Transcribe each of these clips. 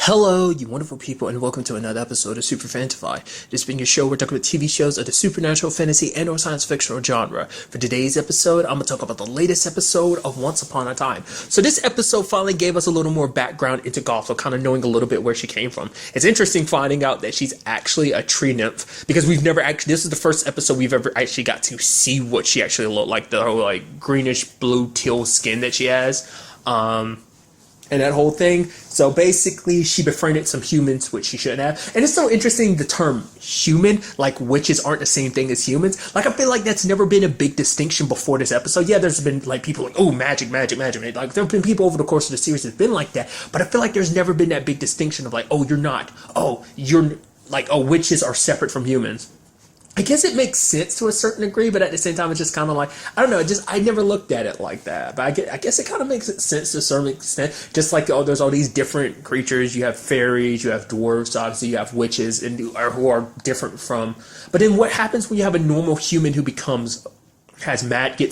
Hello, you wonderful people, and welcome to another episode of Super-Fanta-Fi. This being a show where we're talking about TV shows of the supernatural, fantasy, and or science fictional genre. For today's episode, I'm going to talk about the latest episode of Once Upon a Time. So this episode finally gave us a little more background into Gothel, kind of knowing a little bit where she came from. It's interesting finding out that she's actually a tree nymph, because we've never actually, this is the first episode we've ever actually got to see what she actually looked like, the whole like greenish blue teal skin that she has. And that whole thing. So basically, she befriended some humans, which she shouldn't have. And it's so interesting, the term human, like witches aren't the same thing as humans. Like, I feel like that's never been a big distinction before this episode. Yeah, there's been like people like, oh, magic. Like, there have been people over the course of the series that's been like that. But I feel like there's never been that big distinction of like, oh, you're not. Oh, you're like, oh, witches are separate from humans. I guess it makes sense to a certain degree, but at the same time, it's just kind of like, I don't know, I never looked at it like that. But I guess it kind of makes sense to a certain extent. Just like, oh, there's all these different creatures. You have fairies, you have dwarves, obviously you have witches, and who are different from. But then what happens when you have a normal human who gets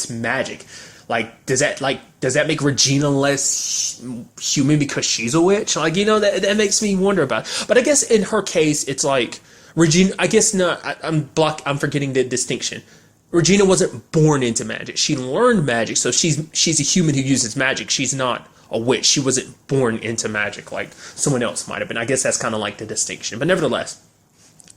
magic? Like, does that make Regina less human because she's a witch? Like, that makes me wonder about it. But I guess in her case, it's like, Regina, I guess not. I'm forgetting the distinction. Regina wasn't born into magic. She learned magic, so she's a human who uses magic. She's not a witch. She wasn't born into magic like someone else might have been. I guess that's kind of like the distinction. But nevertheless,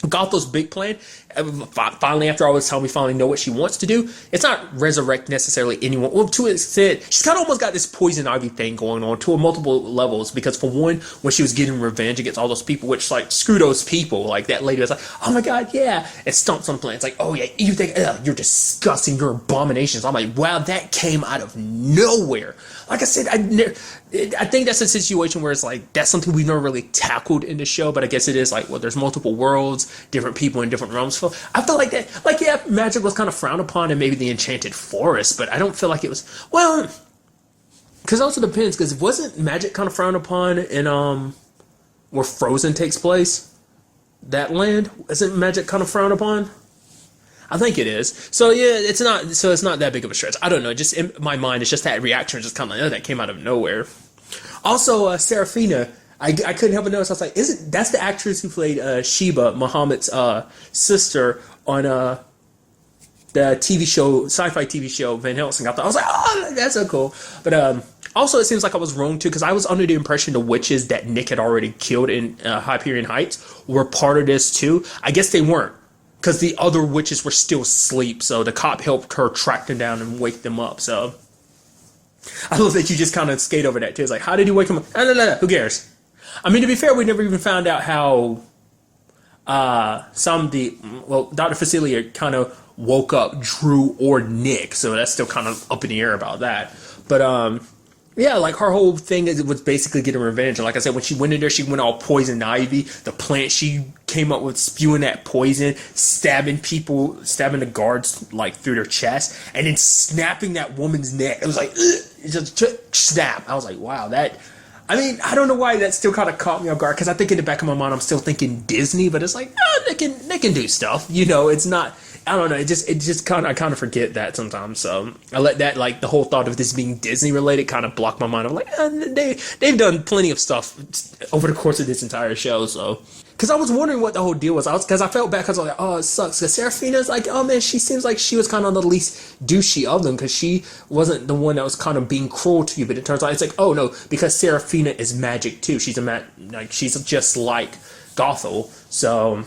Gothel's big plan, finally, after all this time, we finally know what she wants to do. It's not resurrect necessarily anyone. Well, to an extent, she's kind of almost got this poison ivy thing going on to multiple levels. Because for one, when she was getting revenge against all those people, which like, screw those people. Like, that lady was like, oh my god, yeah. And stomps on the plane. It's like, oh yeah, you think, you're disgusting, you're abominations. I'm like, wow, that came out of nowhere. Like I said, I think that's a situation where it's like, that's something we've never really tackled in the show, but I guess it is like, well, there's multiple worlds, different people in different realms. So I feel like that, like, yeah, magic was kind of frowned upon in maybe the Enchanted Forest, but I don't feel like it was, well, because it also depends, because wasn't magic kind of frowned upon in, where Frozen takes place? That land? Isn't magic kind of frowned upon? I think it is. So yeah, it's not that big of a stretch. I don't know. Just in my mind, it's just that reaction, just kind of like, oh, that came out of nowhere. Also, Serafina, I couldn't help but notice. I was like, that's the actress who played Sheba, Muhammad's sister on the TV show, sci-fi TV show Van Helsing. I was like, oh, that's so cool. But also, it seems like I was wrong too, because I was under the impression the witches that Nick had already killed in Hyperion Heights were part of this too. I guess they weren't, because the other witches were still asleep, so the cop helped her track them down and wake them up. So I love that you just kind of skate over that too. It's like, how did he wake him up? No, who cares? I mean, to be fair, we never even found out how Dr. Facilier kind of woke up Drew or Nick, so that's still kind of up in the air about that. But yeah, like, her whole thing was basically getting revenge. And like I said, when she went in there, she went all poison ivy. The plant she came up with, spewing that poison, stabbing the guards, like, through their chest, and then snapping that woman's neck. It was like, just snap. I was like, wow, that... I mean, I don't know why that still kind of caught me off guard, because I think in the back of my mind, I'm still thinking Disney, but it's like, they can do stuff. It's not... I don't know. It just kind of, I kind of forget that sometimes. So I let that, like, the whole thought of this being Disney related kind of block my mind. I'm like, they've done plenty of stuff over the course of this entire show. So, because I was wondering what the whole deal was. Because I felt bad, because I was like, oh, it sucks. Because Serafina's like, oh man, she seems like she was kind of the least douchey of them, because she wasn't the one that was kind of being cruel to you. But it turns out it's like, oh no, because Serafina is magic too. She's she's just like Gothel. So.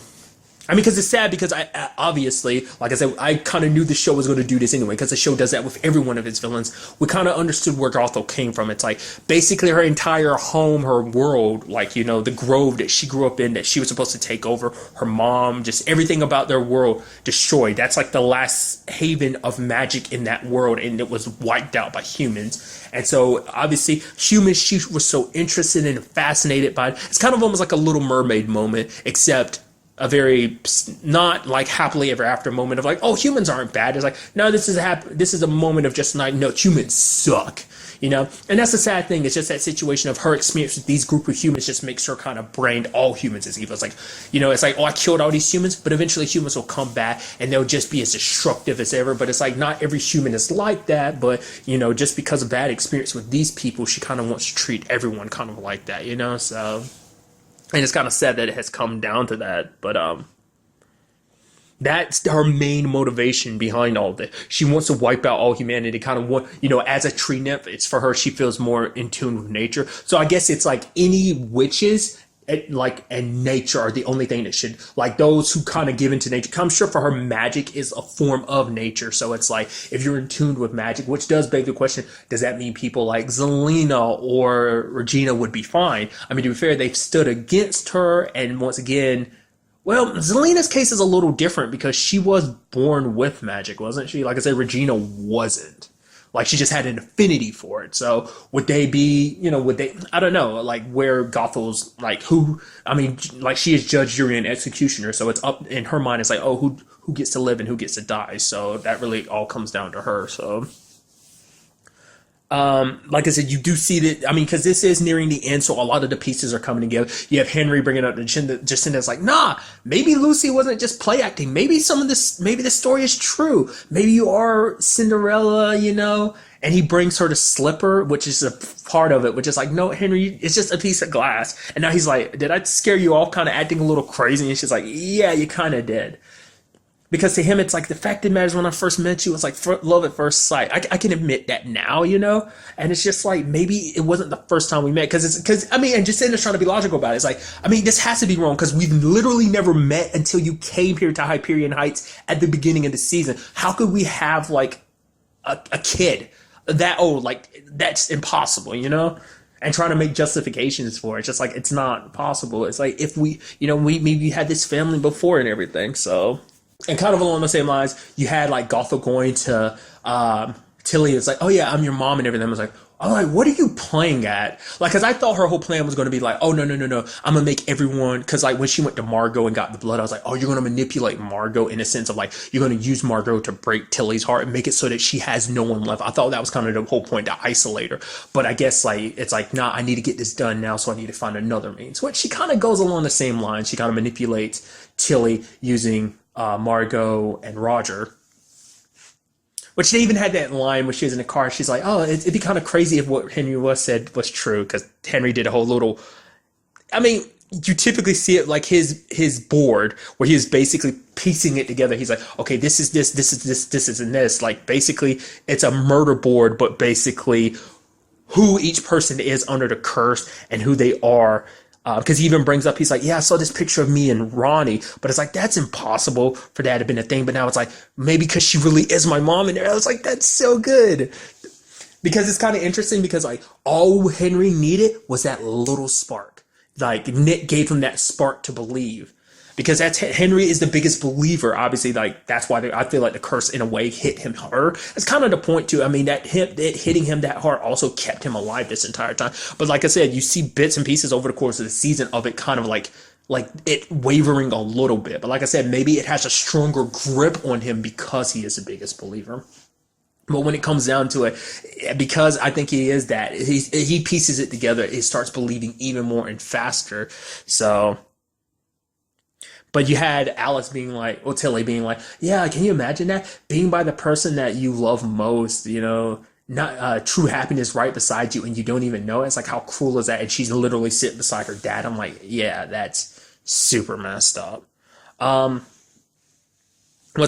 I mean, because it's sad, because I obviously, like I said, I kind of knew the show was going to do this anyway, because the show does that with every one of its villains. We kind of understood where Gothel came from. It's like, basically her entire home, her world, like, the grove that she grew up in, that she was supposed to take over, her mom, just everything about their world destroyed. That's like the last haven of magic in that world, and it was wiped out by humans. And so, obviously, humans she was so interested and fascinated by it. It's kind of almost like a Little Mermaid moment, except a very not like happily ever after moment of like, oh, humans aren't bad. It's like, no, this is a moment of just like, no, humans suck, and that's the sad thing. It's just that situation of her experience with these group of humans just makes her kind of brand all humans as evil. It's like, it's like, oh, I killed all these humans, but eventually humans will come back and they'll just be as destructive as ever. But it's like, not every human is like that, but just because of that experience with these people, she kind of wants to treat everyone kind of like that, so And it's kind of sad that it has come down to that, but that's her main motivation behind all of this. She wants to wipe out all humanity. Kind of want, as a tree nymph, it's for her. She feels more in tune with nature. So I guess it's like any witches, and nature are the only thing that should, like, those who kind of give into nature. I'm sure for her, magic is a form of nature. So it's like, if you're in tune with magic, which does beg the question, does that mean people like Zelina or Regina would be fine? I mean, to be fair, they've stood against her, and once again, well, Zelina's case is a little different because she was born with magic, wasn't she? Like I said, Regina wasn't. Like, she just had an affinity for it. So would they be, I don't know, like, where Gothel's, like, who, I mean, like, she is judge, jury, and executioner. So it's up in her mind. It's like, oh, who gets to live and who gets to die. So that really all comes down to her. So like I said, you do see that. I mean, because this is nearing the end, so a lot of the pieces are coming together. You have Henry bringing up the Jacinda's like, nah, maybe Lucy wasn't just play acting. Maybe maybe the story is true. Maybe you are Cinderella, And he brings her to Slipper, which is a part of it, which is like, no, Henry, it's just a piece of glass. And now he's like, did I scare you off, kind of acting a little crazy? And she's like, yeah, you kind of did. Because to him, it's like, the fact that matters, when I first met you, it's like love at first sight. I can admit that now, And it's just like, maybe it wasn't the first time we met. Because I mean, and just trying to be logical about it. It's like, I mean, this has to be wrong because we've literally never met until you came here to Hyperion Heights at the beginning of the season. How could we have like a kid that old? Like, that's impossible, And trying to make justifications for it. It's just like, it's not possible. It's like, if we maybe had this family before and everything, so. And kind of along the same lines, you had like Gothel going to Tilly. It's like, oh yeah, I'm your mom and everything. I was like, what are you playing at? Like, because I thought her whole plan was going to be like, oh no, I'm gonna make everyone. Because like when she went to Margot and got the blood, I was like, oh, you're going to manipulate Margot in a sense of like, you're going to use Margot to break Tilly's heart and make it so that she has no one left. I thought that was kind of the whole point, to isolate her. But I guess like it's like, nah, I need to get this done now, so I need to find another means. Which she kind of goes along the same line. She kind of manipulates Tilly using Margot and Roger, which they even had that line when she was in the car. She's like, oh, it'd be kind of crazy if what Henry said was true, because Henry did a whole little, I mean, you typically see it like his board where he is basically piecing it together. He's like, okay, this is this. Like, basically it's a murder board, but basically who each person is under the curse and who they are. Because he even brings up, he's like, yeah, I saw this picture of me and Ronnie, but it's like, that's impossible for that to have been a thing. But now it's like, maybe because she really is my mom. And I was like, that's so good. Because it's kind of interesting because like all Henry needed was that little spark. Like Nick gave him that spark to believe. Because Henry is the biggest believer. Obviously, like that's why I feel like the curse in a way hit him hard. That's kind of the point too. I mean, it hitting him that hard also kept him alive this entire time. But like I said, you see bits and pieces over the course of the season of it kind of like it wavering a little bit. But like I said, maybe it has a stronger grip on him because he is the biggest believer. But when it comes down to it, because I think he is that, he pieces it together. He starts believing even more and faster. So. But you had Alice being like, or Tilly being like, yeah, can you imagine that? Being by the person that you love most, not true happiness right beside you and you don't even know it. It's like, how cruel is that? And she's literally sitting beside her dad. I'm like, yeah, that's super messed up. Once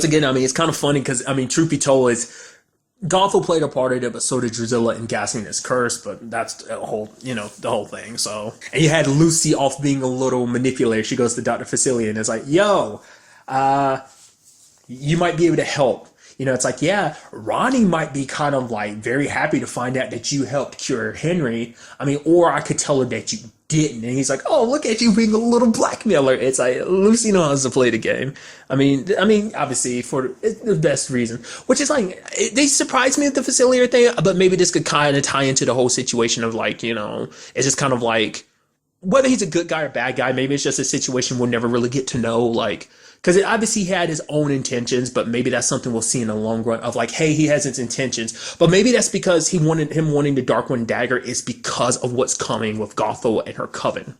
again, I mean, it's kind of funny because, I mean, truth be told, Gothel played a part in it, but so did Drusilla in gassing his curse, but that's the whole thing, so. And you had Lucy off being a little manipulator. She goes to Dr. Facilier and is like, yo, you might be able to help. It's like, yeah, Ronnie might be kind of like very happy to find out that you helped cure Henry. I mean, or I could tell her that you didn't. And he's like, oh, look at you being a little blackmailer. It's like, Lucy knows how to play the game. I mean, obviously for the best reason, which is like, they surprised me with the Facilier thing, but maybe this could kind of tie into the whole situation of like, it's just kind of like, whether he's a good guy or bad guy, maybe it's just a situation we'll never really get to know, like, because obviously he had his own intentions, but maybe that's something we'll see in the long run of like, hey, he has his intentions, but maybe that's because him wanting the Dark One dagger is because of what's coming with Gothel and her coven.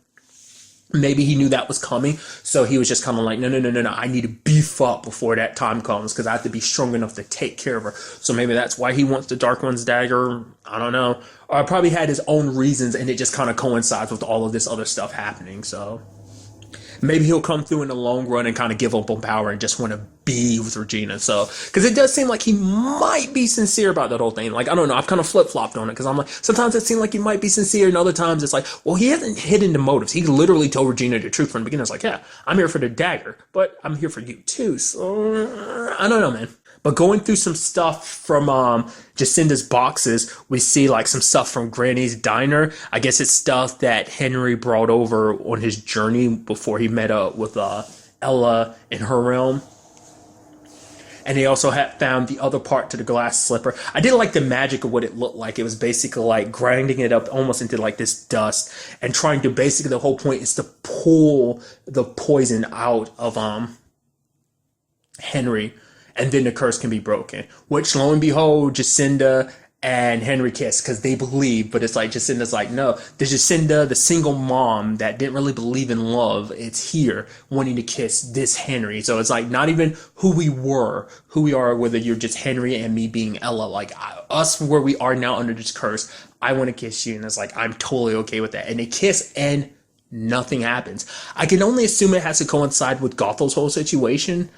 maybe he knew that was coming, so he was just kind of like, no, I need to beef up before that time comes because I have to be strong enough to take care of her. So maybe that's why he wants the Dark One's dagger. I don't know. Or probably had his own reasons, and it just kind of coincides with all of this other stuff happening. So maybe he'll come through in the long run and kind of give up on power and just want to be with Regina. So, because it does seem like he might be sincere about that whole thing. Like, I don't know. I've kind of flip-flopped on it because I'm like, sometimes it seems like he might be sincere, and other times it's like, well, he hasn't hidden the motives. He literally told Regina the truth from the beginning. It's like, yeah, I'm here for the dagger, but I'm here for you too. So, I don't know, man. But going through some stuff from Jacinda's boxes, we see like some stuff from Granny's diner. I guess it's stuff that Henry brought over on his journey before he met up with Ella in her realm. And they also had found the other part to the glass slipper. I did like the magic of what it looked like. It was basically like grinding it up almost into like this dust and trying to basically, the whole point is to pull the poison out of Henry. And then the curse can be broken. Which, lo and behold, Jacinda and Henry kiss because they believe. But it's like Jacinda's like, no, the Jacinda, the single mom that didn't really believe in love, it's here wanting to kiss this Henry. So it's like not even who we are, whether you're just Henry and me being Ella. Like us where we are now under this curse, I want to kiss you. And it's like, I'm totally okay with that. And they kiss and nothing happens. I can only assume it has to coincide with Gothel's whole situation.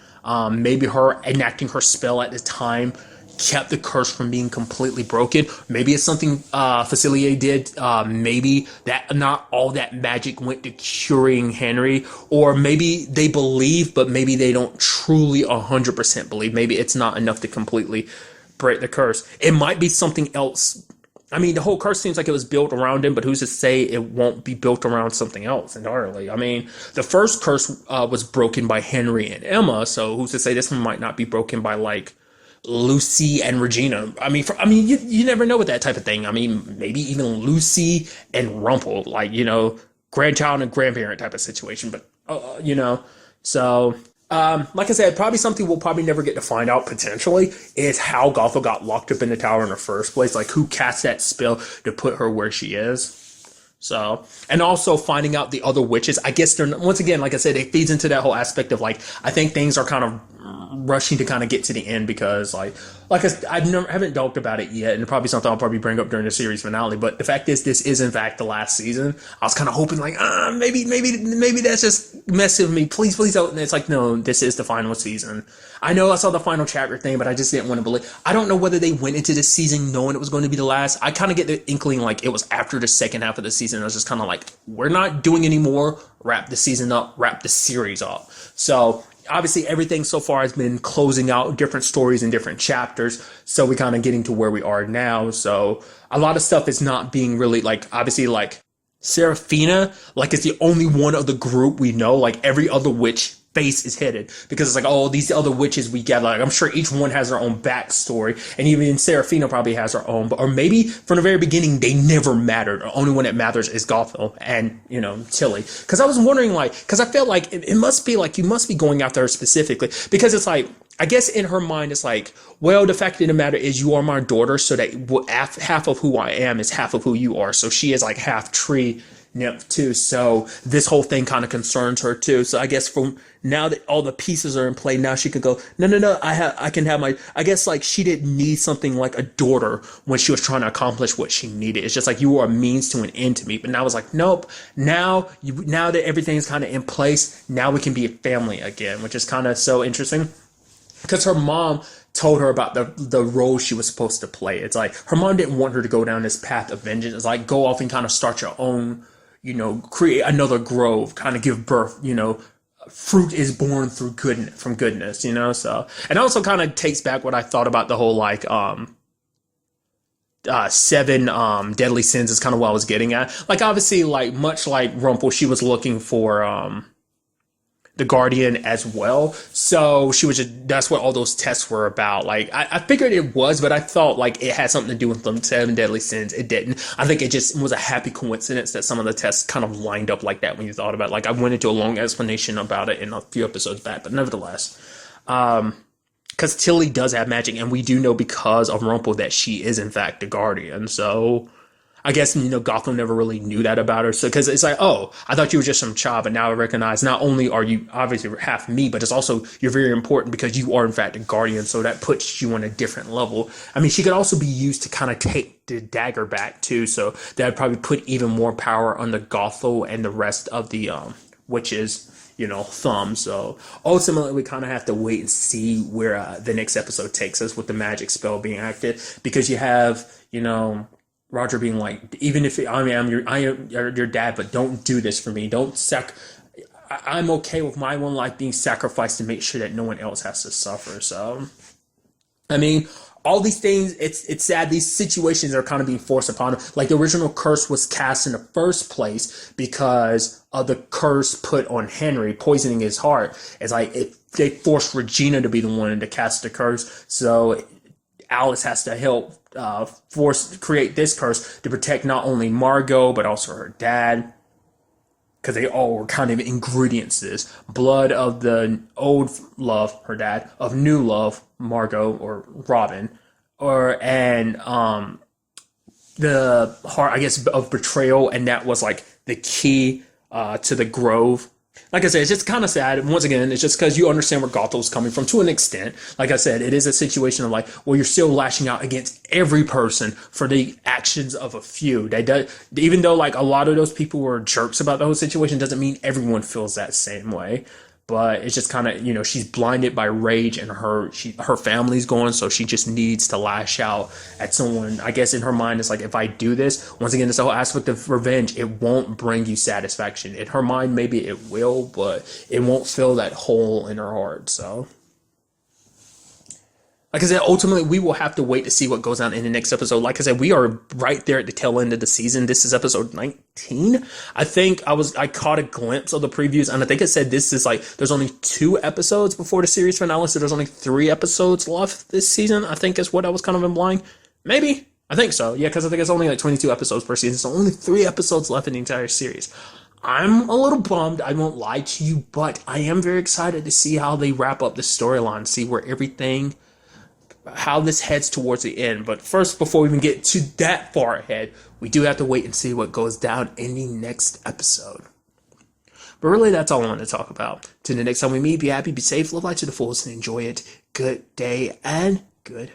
Maybe her enacting her spell at the time kept the curse from being completely broken. Maybe it's something Facilier did. Maybe that not all that magic went to curing Henry, or maybe they believe, but maybe they don't truly 100% believe. Maybe it's not enough to completely break the curse. It might be something else. I mean, the whole curse seems like it was built around him, but who's to say it won't be built around something else entirely? I mean, the first curse was broken by Henry and Emma, so who's to say this one might not be broken by, like, Lucy and Regina? I mean, you never know with that type of thing. I mean, maybe even Lucy and Rumple, like, grandchild and grandparent type of situation, but, so... like I said, probably something we'll probably never get to find out potentially is how Gothel got locked up in the tower in the first place. Like who cast that spell to put her where she is. So, and also finding out the other witches. I guess they're, once again, like I said, it feeds into that whole aspect of like, I think things are kind of rushing to kind of get to the end because like I haven't talked about it yet, and probably something I'll probably bring up during the series finale. But the fact is, this is in fact the last season. I was kind of hoping like, maybe that's just messing with me. Please don't. And it's like, no, this is the final season. I know I saw the final chapter thing, but I just didn't want to believe. I don't know whether they went into this season knowing it was going to be the last. I kind of get the inkling like it was after the second half of the season. I was just kind of like, we're not doing any more. Wrap the season up. Wrap the series up. So obviously everything so far has been closing out different stories in different chapters. So we kind of getting to where we are now. So a lot of stuff is not being really like, obviously like Seraphina, like is the only one of the group we know. Like every other witch face is hidden because it's like, oh, these other witches we gather, like I'm sure each one has their own backstory, and even Seraphina probably has her own, or maybe from the very beginning they never mattered. The only one that matters is Gothel and Tilly. Because I was wondering like, because I felt like it must be like you must be going after her specifically because it's like, I guess in her mind it's like, well, the fact of the matter is you are my daughter, so that half of who I am is half of who you are, so she is like half tree nymph too, so this whole thing kind of concerns her too. So I guess from now that all the pieces are in play, now she could go, no, I can have my, I guess like she didn't need something like a daughter when she was trying to accomplish what she needed. It's just like you were a means to an end to me. But now it's like, nope, now that everything's kind of in place, now we can be a family again, which is kind of so interesting because her mom told her about the role she was supposed to play. It's like her mom didn't want her to go down this path of vengeance. It's like go off and kind of start your own, create another grove, kind of give birth, fruit is born through goodness, so, and also kind of takes back what I thought about the whole, like, 7 deadly sins is kind of what I was getting at. Like, obviously, like, much like Rumple, she was looking for, the Guardian as well. So that's what all those tests were about. Like, I figured it was, but I thought like it had something to do with them 7 deadly sins. It didn't. I think it just was a happy coincidence that some of the tests kind of lined up like that when you thought about it. Like I went into a long explanation about it in a few episodes back, but nevertheless, because Tilly does have magic, and we do know because of Rumple that she is in fact the Guardian. So I guess, Gotham never really knew that about her. So, because it's like, oh, I thought you were just some child, but now I recognize not only are you obviously half me, but it's also you're very important because you are, in fact, a guardian. So that puts you on a different level. I mean, she could also be used to kind of take the dagger back, too. So that would probably put even more power on the Gothel and the rest of the witches. Thumb. So ultimately, we kind of have to wait and see where the next episode takes us with the magic spell being active, because you have, Roger being like, even if I am your dad, but don't do this for me. I'm okay with my one life being sacrificed to make sure that no one else has to suffer. So, I mean, all these things, it's sad. These situations are kind of being forced upon him. Like, the original curse was cast in the first place because of the curse put on Henry, poisoning his heart. It's like they forced Regina to be the one to cast the curse. So Alice has to help create this curse to protect not only Margot, but also her dad. Because they all were kind of ingredients to this. Blood of the old love, her dad, of new love, Margot or Robin, and the heart, I guess, of betrayal, and that was like the key to the Grove. Like I said, it's just kind of sad. Once again, it's just because you understand where Gothel's coming from to an extent. Like I said, it is a situation of like, well, you're still lashing out against every person for the actions of a few. Even though like a lot of those people were jerks about the whole situation, doesn't mean everyone feels that same way. But it's just kind of, she's blinded by rage, and her family's gone, so she just needs to lash out at someone. I guess in her mind, it's like, if I do this, once again, this whole aspect of revenge, it won't bring you satisfaction. In her mind, maybe it will, but it won't fill that hole in her heart. So, like I said, ultimately, we will have to wait to see what goes on in the next episode. Like I said, we are right there at the tail end of the season. This is episode 19. I think I caught a glimpse of the previews, and I think it said this is like, there's only 2 episodes before the series finale, so there's only 3 episodes left this season, I think is what I was kind of implying. Maybe. I think so. Yeah, because I think it's only like 22 episodes per season, so only 3 episodes left in the entire series. I'm a little bummed, I won't lie to you, but I am very excited to see how they wrap up the storyline, see how this heads towards the end. But first, before we even get to that far ahead, we do have to wait and see what goes down in the next episode. But really, that's all I want to talk about. Till the next time we meet, be happy, be safe, live life to the fullest, and enjoy it. Good day and good